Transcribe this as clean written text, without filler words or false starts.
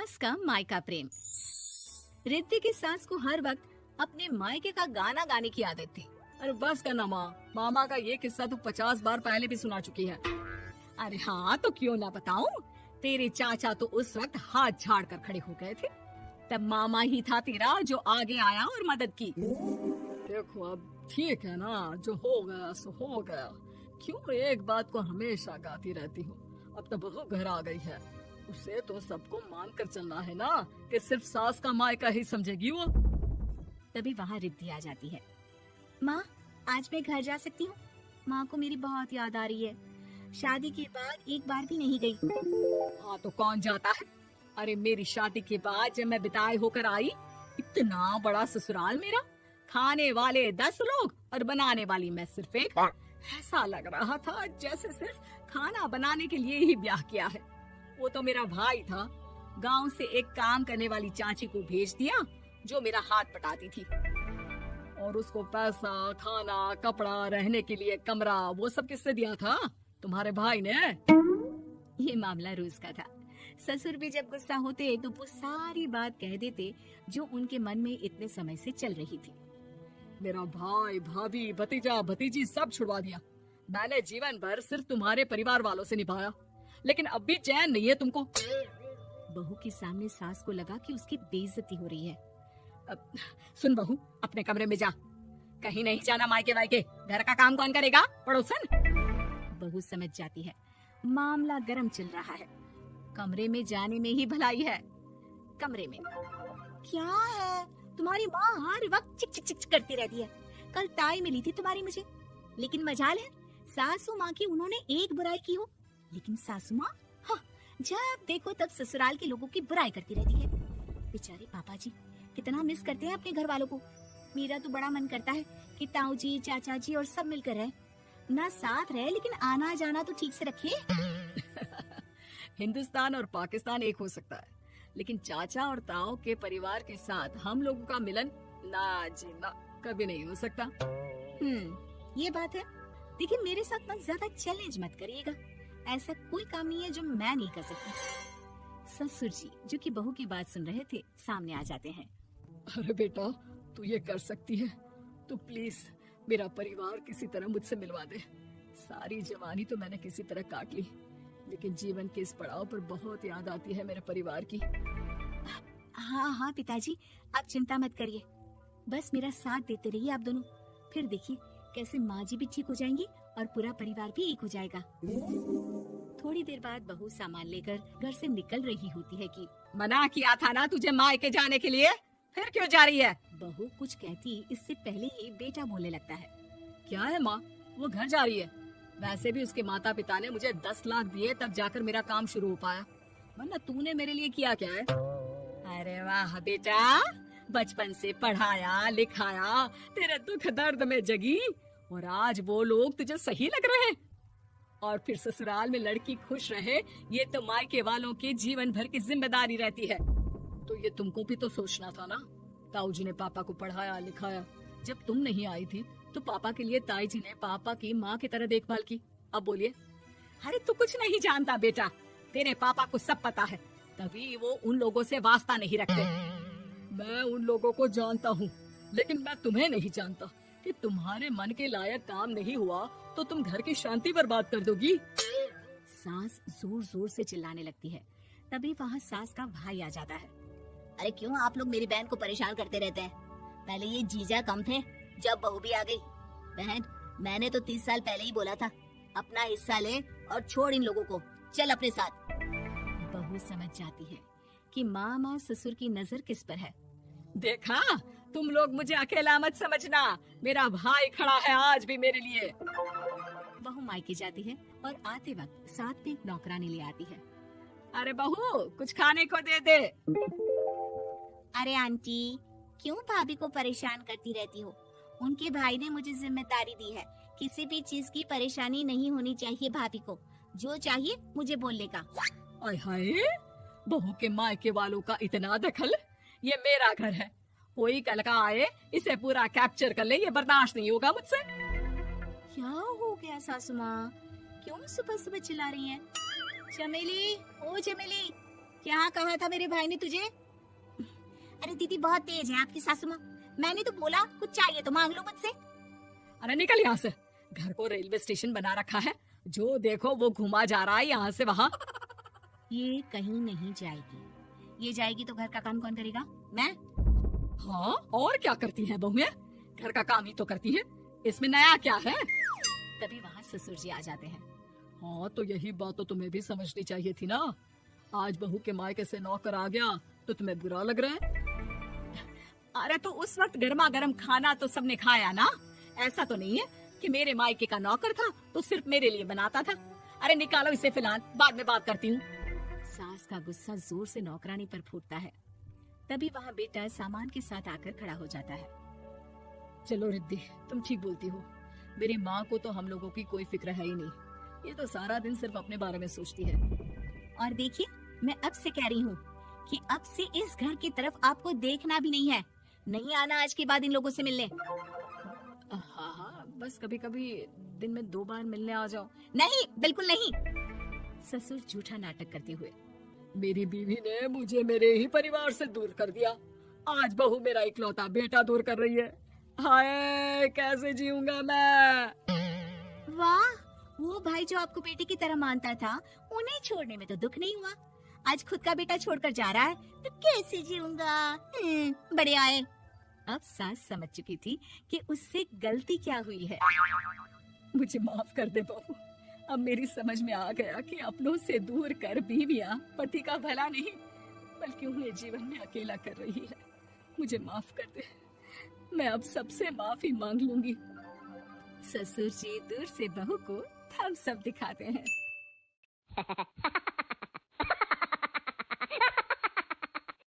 सास का मायका प्रेम। रिद्धि की सास को हर वक्त अपने मायके का गाना गाने की आदत थी। अरे बस करना माँ, मामा का ये किस्सा तो 50 बार पहले भी सुना चुकी है। अरे हाँ, तो क्यों ना बताऊं। तेरे चाचा तो उस वक्त हाथ झाड़ कर खड़े हो गए थे। तब मामा ही था तेरा जो आगे आया और मदद की। देखो अब ठीक है ना, जो हो गया सो हो गया। क्यों एक बात को हमेशा गाती रहती हो। अब तो बहू घर आ गई है, उसे तो सबको मान कर चलना है ना कि सिर्फ सास का मायका ही समझेगी वो। तभी वहाँ रिद्धि आ जाती है। माँ, आज मैं घर जा सकती हूँ? माँ को मेरी बहुत याद आ रही है। शादी के बाद एक बार भी नहीं गई। हाँ तो कौन जाता है। अरे मेरी शादी के बाद जब मैं बिदाई होकर आई, इतना बड़ा ससुराल मेरा, खाने वाले 10 लोग और बनाने वाली मैं सिर्फ एक। ऐसा लग रहा था जैसे सिर्फ खाना बनाने के लिए ही ब्याह किया है। वो तो मेरा भाई था, गांव से एक काम करने वाली चाची को भेज दिया जो मेरा हाथ पटाती थी, और उसको पैसा, खाना, कपड़ा, रहने के लिए कमरा, वो सब किससे दिया था? तुम्हारे भाई ने। ये मामला रोज का था। ससुर भी जब गुस्सा होते तो वो सारी बात कह देते जो उनके मन में इतने समय से चल रही थी। मेरा भाई, भाभी, भतीजा, भतीजी सब छुड़वा दिया। मैंने जीवन भर सिर्फ तुम्हारे परिवार वालों से निभाया, लेकिन अब भी चैन नहीं है तुमको। बहू के सामने सास को लगा कि उसकी बेइज्जती हो रही है। अब सुन बहू, अपने कमरे में जा, कहीं नहीं जाना मायके वायके। घर का काम कौन करेगा? पड़ोसन। बहू समझ जाती है मामला गर्म चल रहा है। कमरे में जाने में ही भलाई है। कमरे में क्या है? तुम्हारी माँ हर वक्त चिक चिक चिक करती रहती है। कल ताई मिली थी तुम्हारी मुझे, लेकिन मजाल है सासू माँ की उन्होंने एक बुराई की हो, लेकिन सासू माँ हाँ, जब देखो तब ससुराल के लोगों की बुराई करती रहती है। बेचारे पापा जी कितना मिस करते हैं अपने घर वालों को। मेरा तो बड़ा मन करता है कि ताऊ जी, चाचा जी और सब मिलकर रहे, ना साथ रहे लेकिन आना जाना तो ठीक से रखे। हिंदुस्तान और पाकिस्तान एक हो सकता है, लेकिन चाचा और ताऊ के परिवार के साथ हम लोगों का मिलन ना जी ना, कभी नहीं हो सकता। ये बात है। देखिए मेरे साथ ना ज्यादा चैलेंज मत करिएगा। ऐसा कोई काम नहीं है जो मैं नहीं कर सकती। ससुर जी जो कि बहू की बात सुन रहे थे सामने आ जाते हैं। अरे बेटा, तू ये कर सकती है तो प्लीज मेरा परिवार किसी तरह मुझसे मिलवा दे। सारी जवानी तो मैंने किसी तरह काट ली, लेकिन जीवन के इस पड़ाव पर बहुत याद आती है मेरे परिवार की। हाँ हाँ पिताजी, आप चिंता मत करिए, बस मेरा साथ देते रहिए आप दोनों। फिर देखिए कैसे माँ जी भी ठीक हो जाएंगी और पूरा परिवार भी एक हो जाएगा। थोड़ी देर बाद बहू सामान लेकर घर से निकल रही होती है कि मना किया था ना तुझे मायके जाने के लिए, फिर क्यों जा रही है? बहू कुछ कहती इससे पहले ही बेटा बोलने लगता है। क्या है माँ, वो घर जा रही है। वैसे भी उसके माता पिता ने मुझे 10 लाख दिए तब जाकर मेरा काम शुरू हो पाया, वरना तूने मेरे लिए किया क्या है? अरे वाह बेटा, बचपन से पढ़ाया लिखाया, तेरे दुख दर्द में जगी, और आज वो लोग तुझे सही लग रहे हैं। और फिर ससुराल में लड़की खुश रहे, ये तो मायके वालों की जीवन भर की जिम्मेदारी रहती है। तो ये तुमको भी तो सोचना था ना। ताऊ जी ने पापा को पढ़ाया लिखाया, जब तुम नहीं आई थी तो पापा के लिए ताई जी ने पापा की माँ की तरह देखभाल की। अब बोलिए। अरे तू कुछ नहीं जानता बेटा, तेरे पापा को सब पता है, तभी वो उन लोगों से वास्ता नहीं रखते। मैं उन लोगों को जानता हूँ, लेकिन मैं तुम्हें नहीं जानता कि तुम्हारे मन के लायक काम नहीं हुआ तो तुम घर की शांति बर्बाद कर दोगी। सास जोर जोर से चिल्लाने लगती है। तभी वहाँ सास का भाई आ जाता है। अरे क्यों आप लोग मेरी बहन को परेशान करते रहते हैं? पहले ये जीजा कम थे, जब बहू भी आ गई। बहन, मैंने तो 30 साल पहले ही बोला था, अपना हिस्सा ले और छोड़ इन लोगों को, चल अपने साथ। बहू समझ जाती है कि माँ ससुर की नजर किस पर है। देखा, तुम लोग मुझे अकेला मत समझना, मेरा भाई खड़ा है आज भी मेरे लिए। बहू मायके जाती है और आते वक्त साथ में नौकरानी ले आती है। अरे बहू, कुछ खाने को दे दे। अरे आंटी, क्यों भाभी को परेशान करती रहती हो? उनके भाई ने मुझे जिम्मेदारी दी है, किसी भी चीज की परेशानी नहीं होनी चाहिए भाभी को, जो चाहिए मुझे बोलने का। आय हाय, बहू के मायके वालों का इतना दखल। ये मेरा घर है, कोई कल का आए इसे पूरा कैप्चर कर ले, ये बर्दाश्त नहीं होगा मुझसे। क्या हो गया सासू माँ, क्यों सुबह सुबह चिल्ला रही हैं? चमेली, ओ चमेली, क्या कहा था मेरे भाई ने तुझे? अरे दीदी बहुत तेज है आपकी सासू माँ। मैंने तो बोला कुछ चाहिए तो मांग लो मुझसे। अरे निकल यहाँ से, घर को रेलवे स्टेशन बना रखा है, जो देखो वो घुमा जा रहा है यहाँ से वहाँ। ये कहीं नहीं जाएगी, ये जाएगी तो घर का काम कौन करेगा? मैं। हाँ और क्या करती है बहुएं, घर का काम ही तो करती है, इसमें नया क्या है? तभी वहाँ ससुर जी आ जाते हैं। हाँ तो यही बात तो तुम्हें भी समझनी चाहिए थी ना। आज बहू के मायके से नौकर आ गया तो तुम्हें बुरा लग रहा है? अरे तो उस वक्त गर्मा गर्म खाना तो सबने खाया ना, ऐसा तो नहीं है कि मेरे मायके का नौकर था तो सिर्फ मेरे लिए बनाता था। अरे निकालो इसे, फिलहाल बाद में बात करती हूँ। सास का गुस्सा जोर से नौकरानी पर फूटता है। तभी वहाँ बेटा सामान के साथ आकर खड़ा हो जाता है। चलो रिद्धि, तुम ठीक बोलती हो, मेरी माँ को तो हम लोगों की कोई फिक्र है ही नहीं, ये तो सारा दिन सिर्फ अपने बारे में सोचती है। और देखिए, मैं अब से कह रही हूँ कि अब से इस घर की तरफ आपको देखना भी नहीं है, नहीं आना आज के बाद इन लोगों से मिलने। हाँ हाँ, बस कभी कभी दिन में 2 बार मिलने आ जाओ। नहीं, बिल्कुल नहीं। ससुर झूठा नाटक करते हुए। मेरी बीवी ने मुझे मेरे ही परिवार से दूर कर दिया, आज बहू मेरा इकलौता बेटा दूर कर रही है। हाय कैसे जीऊंगा मैं। वाह, वो भाई जो आपको बेटे की तरह मानता था, उन्हें छोड़ने में तो दुख नहीं हुआ। आज खुद का बेटा छोड़कर जा रहा है तो कैसे जीऊंगा। बढ़िया है। अब सास समझ चुकी थी कि उससे गलती क्या हुई है। मुझे माफ कर दे बहू, अब मेरी समझ में आ गया कि अपनों से दूर कर बीवियां पति का भला नहीं बल्कि उन्हें जीवन में अकेला कर रही है। मुझे माफ कर दे, मैं अब सबसे माफी मांग लूंगी। ससुर जी दूर से बहू को थम्स अप दिखाते हैं।